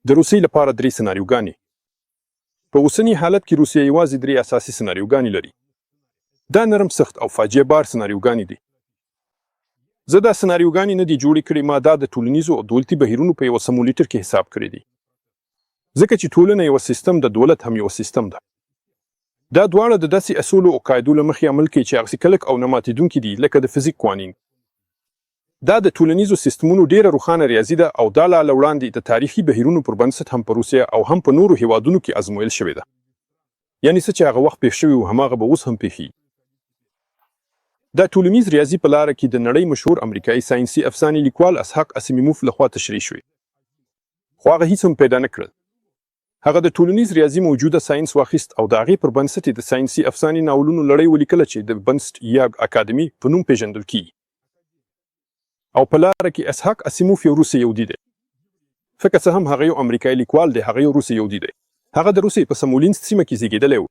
د روسیې لپاره 3 سناریوګانې. په اوسني حالت کې روسیه یوازې 3 اساسي سناریوګانې لري. دا نرم سخت او فاجعه بار سناریوګانې دي. زه دا سناریوګانې نه دي جوړې کړې، ما دا د ټولنیزو او دولتي بهیرونو په یو سمولیټر کې حساب کړی دی. ځکه چې ټولنه یو سیستم د دولت هم یو سیستم ده. دا دواړه د داسې اصولو او قاعدو له مخې عمل کوي چې هغسې کلک او نه ماتېدونکي دي لکه د فزیک قوانین. دا د ټولنیزو سیستمونو ډیره روښانه ریاضي ده او دا لا وړاندې د تاریخي بهیرونو پر بنسټ هم په روسیه او هم په نورو هیوادونو کې ازمویل شوې ده. یعنې څه چې هغه وخت پېښ شوي و هماغه به اوس هم پېښیږي. دا ټولنیز ریاضي په لاره کې د نړۍ مشهور امریکایي ساینسي افسانې لیکوال اسحاق اسیموف لخوا تشریح شوې. خو هغه هیڅ هم پیدا نه کړل. هغه د ټولنیز ریاضي موجوده ساينس واخیست او د هغې پر بنسټ د ساینسي افسانې ناولونو لړۍ ولیکله چې د بنسټ یا اکاډمي په نوم پیژندل کیږي. او په لاره کې اسحاق اسیموف یو روسي یهودي دی. فکر څه هم هغه یو امریکایي لیکوال دی، هغه یو روسي یهودي دی. هغه د روسیې په سمولینسک سیمه کې زیږېدلی و.